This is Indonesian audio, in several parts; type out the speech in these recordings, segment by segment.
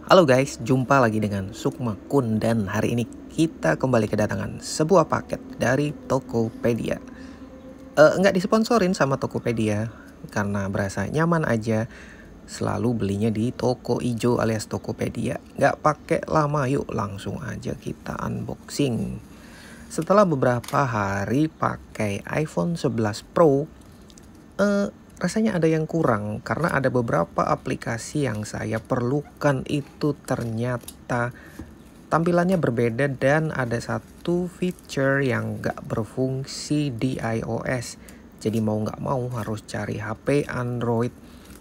Halo guys, jumpa lagi dengan Sukma Kun dan hari ini kita kembali kedatangan sebuah paket dari Tokopedia. Nggak disponsorin sama Tokopedia karena berasa nyaman aja selalu belinya di toko ijo alias Tokopedia. Nggak pakai lama, yuk langsung aja kita unboxing. Setelah beberapa hari pakai iPhone 11 Pro, rasanya ada yang kurang karena ada beberapa aplikasi yang saya perlukan itu ternyata tampilannya berbeda dan ada satu feature yang nggak berfungsi di iOS. Jadi mau nggak mau harus cari HP Android.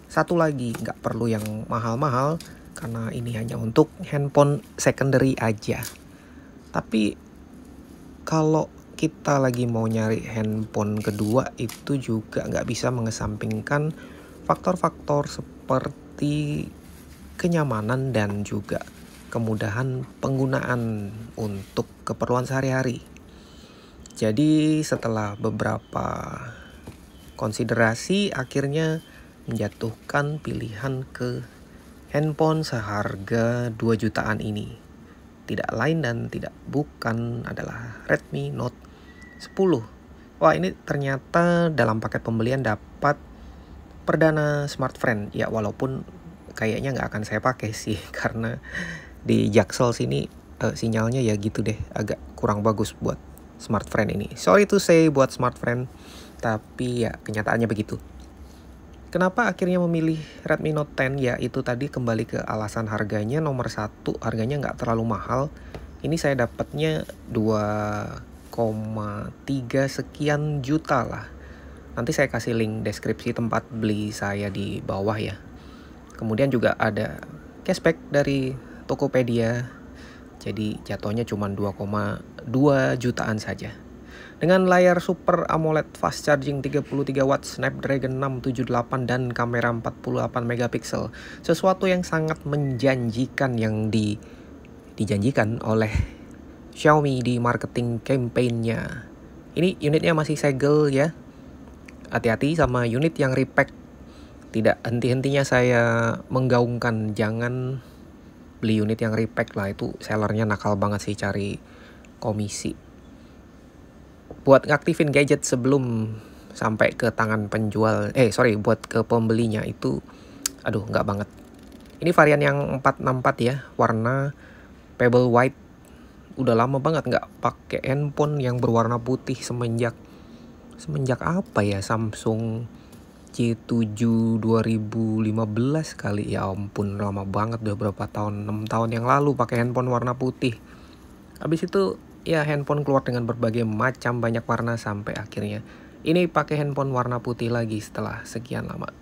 Satu lagi nggak perlu yang mahal-mahal karena ini hanya untuk handphone secondary aja. Tapi kalau kita lagi mau nyari handphone kedua itu juga nggak bisa mengesampingkan faktor-faktor seperti kenyamanan dan juga kemudahan penggunaan untuk keperluan sehari-hari. Jadi setelah beberapa konsiderasi akhirnya menjatuhkan pilihan ke handphone seharga 2 jutaan ini. Tidak lain dan tidak bukan adalah Redmi Note 10. Wah, ini ternyata dalam paket pembelian dapat perdana smartfren. Ya walaupun kayaknya nggak akan saya pakai sih karena di Jaksel sini sinyalnya ya gitu deh, agak kurang bagus buat smartfren ini. Sorry to say buat smartfren, tapi ya kenyataannya begitu. Kenapa akhirnya memilih Redmi Note 10? Ya itu tadi kembali ke alasan harganya. Nomor satu, harganya nggak terlalu mahal. Ini saya dapatnya 2,3 sekian juta lah. Nanti saya kasih link deskripsi tempat beli saya di bawah ya. Kemudian juga ada cashback dari Tokopedia. Jadi jatuhnya cuma 2,2 jutaan saja. Dengan layar Super AMOLED fast charging 33 watt, Snapdragon 678 dan kamera 48 megapiksel. Sesuatu yang sangat menjanjikan yang dijanjikan oleh Xiaomi di marketing campaign-nya. Ini unitnya masih segel ya. Hati-hati sama unit yang repack. Tidak henti-hentinya saya menggaungkan jangan beli unit yang repack lah, itu sellernya nakal banget sih cari komisi. Buat ngaktifin gadget sebelum sampai ke tangan penjual, buat ke pembelinya itu, aduh nggak banget. Ini varian yang 464 ya, warna pebble white. Udah lama banget nggak pakai handphone yang berwarna putih semenjak apa ya, Samsung C7 2015 kali. Ya ampun, lama banget, udah berapa tahun, 6 tahun yang lalu pakai handphone warna putih. Habis itu ya handphone keluar dengan berbagai macam banyak warna sampai akhirnya ini pakai handphone warna putih lagi setelah sekian lama.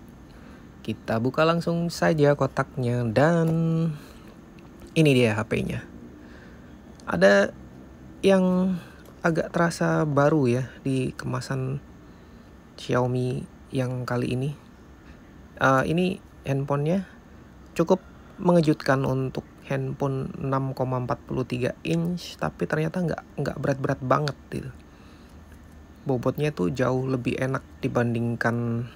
Kita buka langsung saja kotaknya dan ini dia HP-nya. Ada yang agak terasa baru ya di kemasan Xiaomi yang kali ini. Ini handphonenya cukup mengejutkan untuk handphone 6,43 inch, tapi ternyata nggak berat-berat banget gitu. Bobotnya tuh jauh lebih enak dibandingkan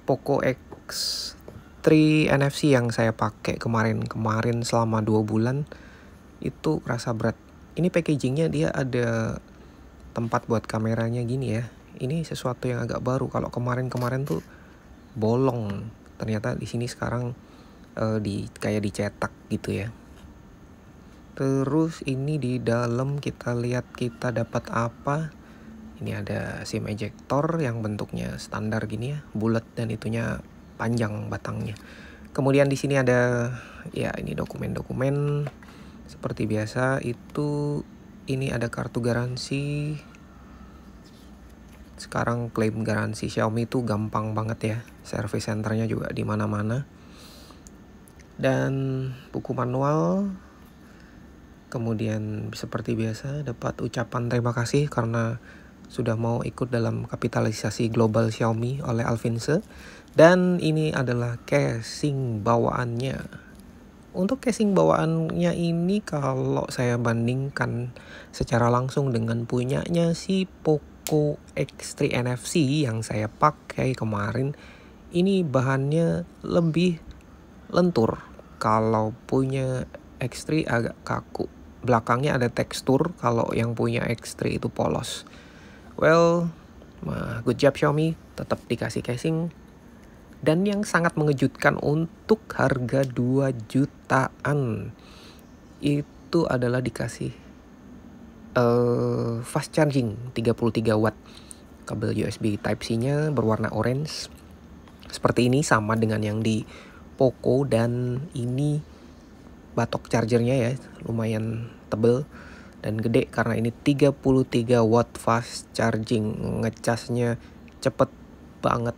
Poco X3 NFC yang saya pakai kemarin selama 2 bulan. Itu rasa berat. Ini packagingnya dia ada tempat buat kameranya gini ya. Ini sesuatu yang agak baru. Kalau kemarin tuh bolong. Ternyata di sini sekarang kayak dicetak gitu ya. Terus ini di dalam kita lihat kita dapat apa. Ini ada SIM ejector yang bentuknya standar gini ya, bulat dan itunya panjang batangnya. Kemudian di sini ada ya ini dokumen-dokumen seperti biasa. Itu ini ada kartu garansi. Sekarang klaim garansi Xiaomi itu gampang banget ya. Service centernya juga di mana-mana. Dan buku manual. Kemudian seperti biasa dapat ucapan terima kasih karena sudah mau ikut dalam kapitalisasi global Xiaomi oleh Alfinse. Dan ini adalah casing bawaannya. Untuk casing bawaannya ini kalau saya bandingkan secara langsung dengan punyanya si Poco X3 NFC yang saya pakai kemarin, ini bahannya lebih lentur. kalau punya X3 agak kaku. Belakangnya ada tekstur, kalau yang punya X3 itu polos. Well, good job Xiaomi, tetap dikasih casing. Dan yang sangat mengejutkan untuk harga 2 jutaan itu adalah dikasih fast charging 33 watt. Kabel USB Type-C-nya berwarna orange. Seperti ini, sama dengan yang di Poco, dan ini batok chargernya ya lumayan tebel dan gede karena ini 33 watt fast charging. Ngecasnya cepet banget.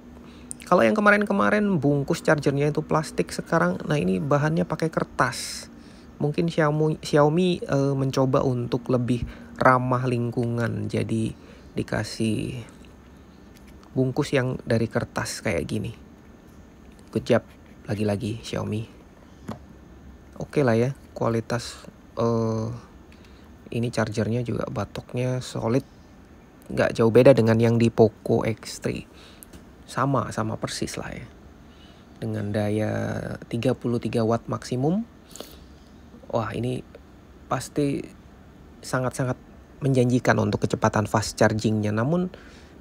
Kalau yang kemarin-kemarin bungkus chargernya itu plastik, sekarang nah ini bahannya pakai kertas. Mungkin Xiaomi mencoba untuk lebih ramah lingkungan, jadi dikasih bungkus yang dari kertas kayak gini. Good job lagi-lagi Xiaomi. Oke lah ya, kualitas ini chargernya juga batoknya solid, nggak jauh beda dengan yang di Poco X3. Sama persis lah ya. Dengan daya 33 watt maksimum. Wah, ini pasti sangat-sangat menjanjikan untuk kecepatan fast chargingnya. Namun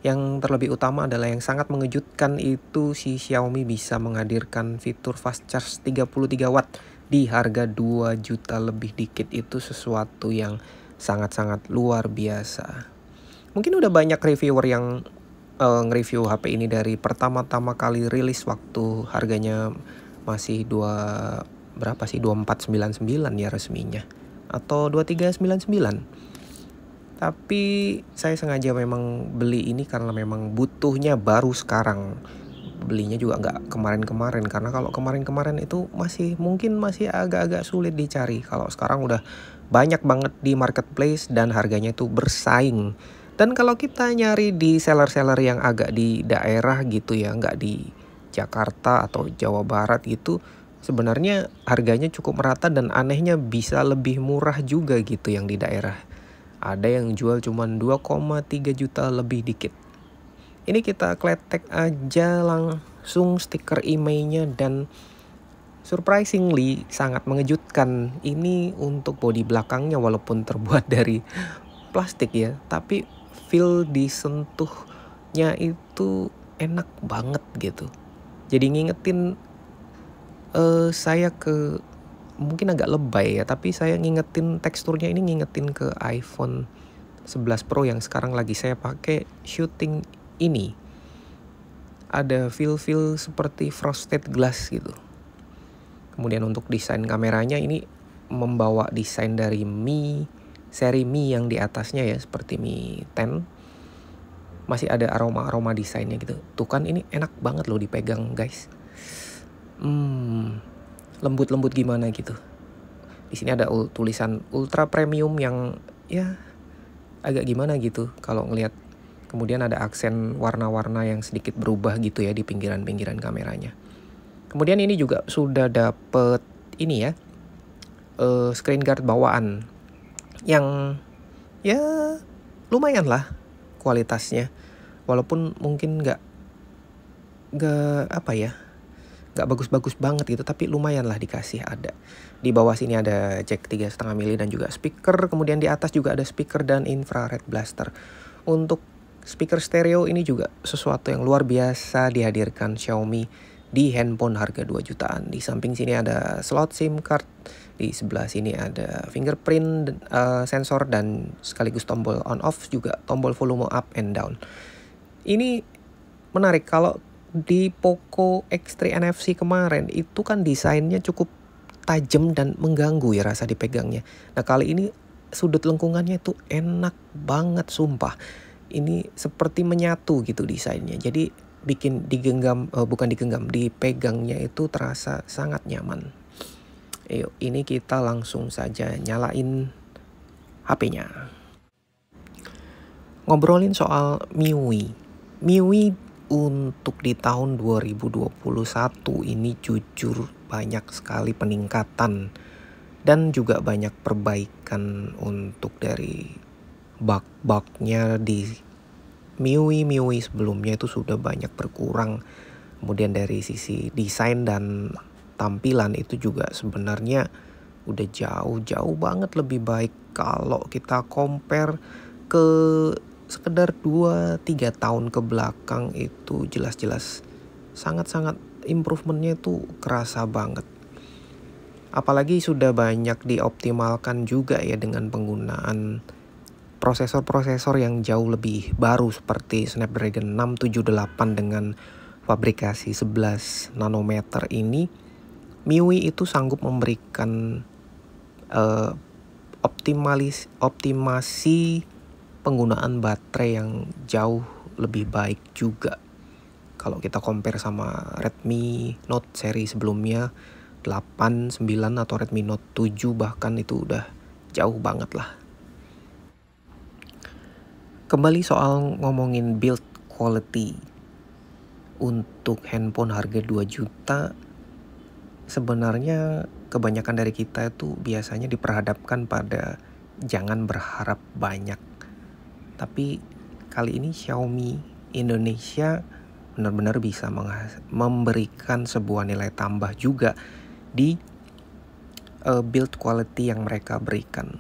yang terlebih utama adalah yang sangat mengejutkan itu si Xiaomi bisa menghadirkan fitur fast charge 33 watt di harga 2 juta lebih dikit. Itu sesuatu yang sangat-sangat luar biasa. Mungkin udah banyak reviewer yang nge-review HP ini dari pertama-tama kali rilis waktu harganya masih 2499 ya resminya, atau 2399. Tapi saya sengaja memang beli ini karena memang butuhnya baru sekarang. Belinya juga nggak kemarin-kemarin, karena kalau kemarin-kemarin itu mungkin masih agak-agak sulit dicari. Kalau sekarang udah banyak banget di marketplace dan harganya itu bersaing. Dan kalau kita nyari di seller-seller yang agak di daerah gitu ya, nggak di Jakarta atau Jawa Barat gitu, sebenarnya harganya cukup merata dan anehnya bisa lebih murah juga gitu yang di daerah. Ada yang jual cuman 2,3 juta lebih dikit. Ini kita kletek aja langsung stiker IMEI-nya dan surprisingly sangat mengejutkan. Ini untuk bodi belakangnya walaupun terbuat dari plastik ya, tapi feel disentuhnya itu enak banget gitu. Jadi ngingetin saya ke, mungkin agak lebay ya, tapi saya ngingetin teksturnya ini ngingetin ke iPhone 11 Pro yang sekarang lagi saya pakai shooting ini. Ada feel seperti frosted glass gitu. Kemudian untuk desain kameranya ini membawa desain dari seri Mi yang di atasnya ya, seperti Mi 10. Masih ada aroma desainnya gitu. Tuh kan, ini enak banget loh dipegang guys. Lembut gimana gitu. Di sini ada tulisan ultra premium yang ya agak gimana gitu kalau ngelihat. Kemudian ada aksen warna-warna yang sedikit berubah gitu ya di pinggiran-pinggiran kameranya. Kemudian ini juga sudah dapet ini ya, screen guard bawaan yang ya lumayan lah kualitasnya, walaupun mungkin nggak bagus-bagus banget gitu, tapi lumayan lah dikasih ada. Di bawah sini ada jack 3,5 mili dan juga speaker. Kemudian di atas juga ada speaker dan infrared blaster. Untuk speaker stereo ini juga sesuatu yang luar biasa dihadirkan Xiaomi di handphone harga 2 jutaan. Di samping sini ada slot SIM card. Di sebelah sini ada fingerprint sensor dan sekaligus tombol on off, juga tombol volume up and down. Ini menarik, kalau di Poco X3 NFC kemarin itu kan desainnya cukup tajam dan mengganggu ya rasa dipegangnya. Nah kali ini sudut lengkungannya itu enak banget sumpah. Ini seperti menyatu gitu desainnya. Jadi bikin dipegangnya itu terasa sangat nyaman. Yuk, ini kita langsung saja nyalain HP-nya. Ngobrolin soal MIUI. MIUI untuk di tahun 2021 ini jujur banyak sekali peningkatan dan juga banyak perbaikan untuk dari bug-bugnya. Di MIUI sebelumnya itu sudah banyak berkurang. Kemudian dari sisi desain dan tampilan itu juga sebenarnya udah jauh banget lebih baik kalau kita compare ke sekedar 2-3 tahun ke belakang. Itu jelas-jelas sangat-sangat improvementnya itu kerasa banget. Apalagi sudah banyak dioptimalkan juga ya dengan penggunaan prosesor-prosesor yang jauh lebih baru seperti Snapdragon 678 dengan fabrikasi 11 nanometer ini. MIUI itu sanggup memberikan optimasi penggunaan baterai yang jauh lebih baik juga. Kalau kita compare sama Redmi Note seri sebelumnya 8, 9 atau Redmi Note 7 bahkan itu udah jauh banget lah. Kembali soal ngomongin build quality untuk handphone harga 2 juta, sebenarnya kebanyakan dari kita itu biasanya diperhadapkan pada jangan berharap banyak. Tapi kali ini Xiaomi Indonesia benar-benar bisa memberikan sebuah nilai tambah juga di build quality yang mereka berikan.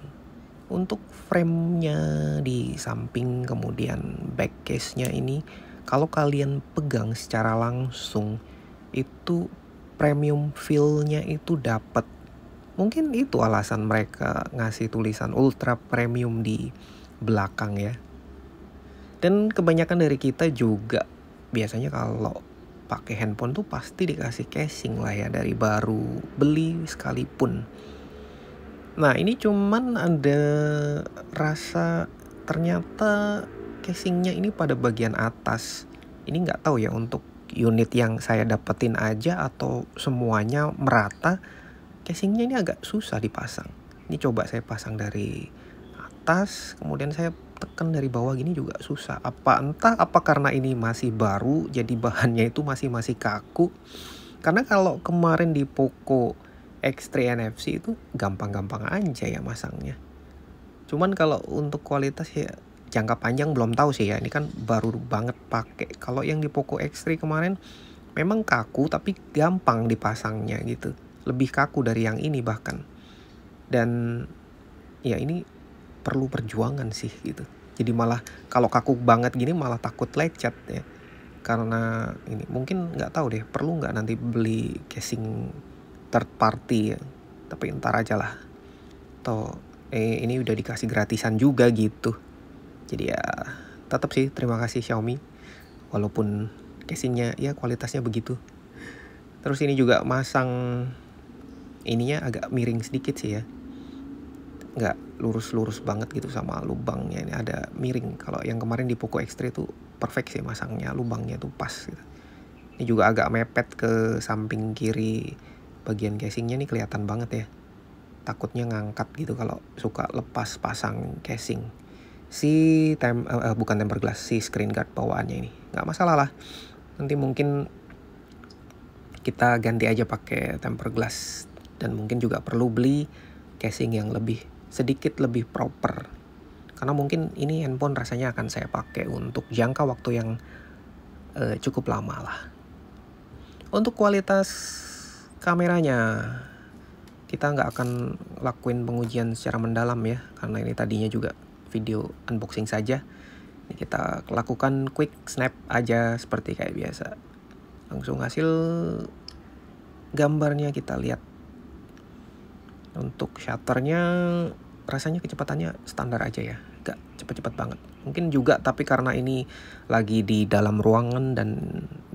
Untuk frame-nya di samping, kemudian back case-nya ini, kalau kalian pegang secara langsung itu premium feel-nya itu dapat. Mungkin itu alasan mereka ngasih tulisan ultra premium di belakang ya. Dan kebanyakan dari kita juga biasanya kalau pakai handphone tuh pasti dikasih casing lah ya dari baru beli sekalipun. Nah ini cuman ada rasa ternyata casingnya ini pada bagian atas. Ini nggak tahu ya untuk unit yang saya dapetin aja atau semuanya merata. Casingnya ini agak susah dipasang. Ini coba saya pasang dari atas, kemudian saya tekan dari bawah gini juga susah. Entah apa karena ini masih baru, jadi bahannya itu masih kaku. Karena kalau kemarin di Poco X3 NFC itu gampang-gampang aja ya masangnya. Cuman kalau untuk kualitas ya jangka panjang belum tahu sih ya. Ini kan baru banget pakai. Kalau yang di Poco X3 kemarin memang kaku tapi gampang dipasangnya gitu. Lebih kaku dari yang ini bahkan. Dan ya ini perlu perjuangan sih gitu. Jadi malah kalau kaku banget gini malah takut lecet ya. Karena ini mungkin nggak tahu deh, perlu nggak nanti beli casing third party ya. Tapi ntar aja lah. Toh ini udah dikasih gratisan juga gitu. Jadi ya tetap sih terima kasih Xiaomi. Walaupun casingnya ya kualitasnya begitu. Terus ini juga masang ininya agak miring sedikit sih ya. Nggak lurus-lurus banget gitu sama lubangnya, ini ada miring. Kalau yang kemarin di Poco X3 tuh perfect sih masangnya, lubangnya tuh pas gitu. Ini juga agak mepet ke samping kiri bagian casingnya, nih kelihatan banget ya. Takutnya ngangkat gitu kalau suka lepas pasang casing. Bukan tempered glass, si screen guard bawaannya ini nggak masalah lah. Nanti mungkin kita ganti aja pakai tempered glass, dan mungkin juga perlu beli casing yang sedikit lebih proper. Karena mungkin ini handphone rasanya akan saya pakai untuk jangka waktu yang cukup lama lah. Untuk kualitas kameranya kita nggak akan lakuin pengujian secara mendalam ya, karena ini tadinya juga video unboxing saja. Ini kita lakukan quick snap aja seperti kayak biasa. Langsung hasil gambarnya kita lihat. Untuk shutternya rasanya kecepatannya standar aja ya, gak cepet-cepet banget. Mungkin juga tapi karena ini lagi di dalam ruangan dan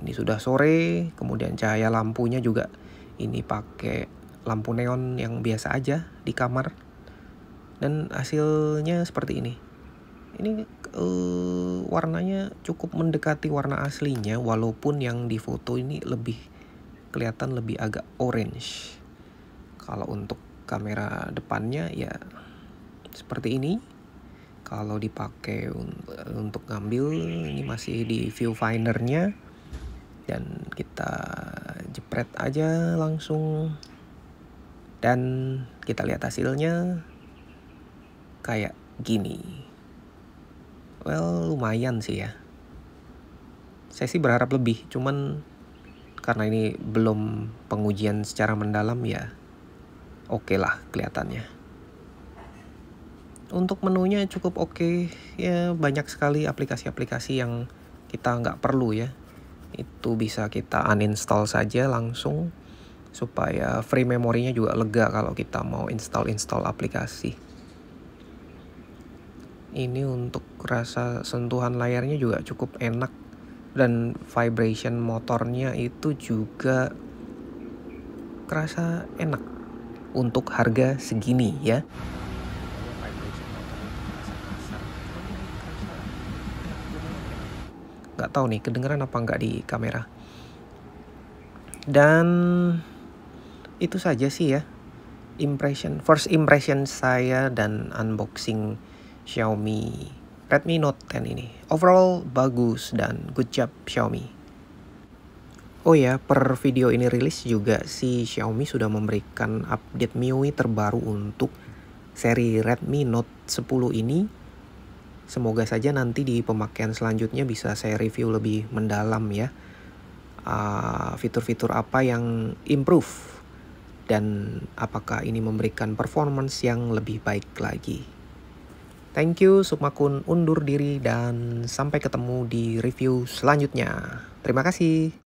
ini sudah sore, kemudian cahaya lampunya juga ini pakai lampu neon yang biasa aja di kamar, dan hasilnya seperti ini. Ini warnanya cukup mendekati warna aslinya, walaupun yang di foto ini kelihatan lebih agak orange. Kalau untuk kamera depannya ya seperti ini. Kalau dipakai untuk ngambil, ini masih di viewfindernya, dan kita jepret aja langsung, dan kita lihat hasilnya kayak gini. Well, lumayan sih ya. Saya sih berharap lebih, cuman karena ini belum pengujian secara mendalam ya, oke lah kelihatannya. Untuk menunya cukup oke ya, banyak sekali aplikasi-aplikasi yang kita nggak perlu ya. Itu bisa kita uninstall saja langsung, supaya free memorinya juga lega kalau kita mau install aplikasi. Ini untuk rasa sentuhan layarnya juga cukup enak, dan vibration motornya itu juga kerasa enak untuk harga segini ya. Nggak tahu nih kedengeran apa nggak di kamera. Dan itu saja sih ya, first impression saya dan unboxing Xiaomi Redmi Note 10 ini. Overall bagus dan good job Xiaomi. Oh ya, per video ini rilis juga si Xiaomi sudah memberikan update MIUI terbaru untuk seri Redmi Note 10 ini. Semoga saja nanti di pemakaian selanjutnya bisa saya review lebih mendalam ya. Fitur-fitur apa yang improve dan apakah ini memberikan performance yang lebih baik lagi. Thank you, Sukmakun undur diri dan sampai ketemu di review selanjutnya. Terima kasih.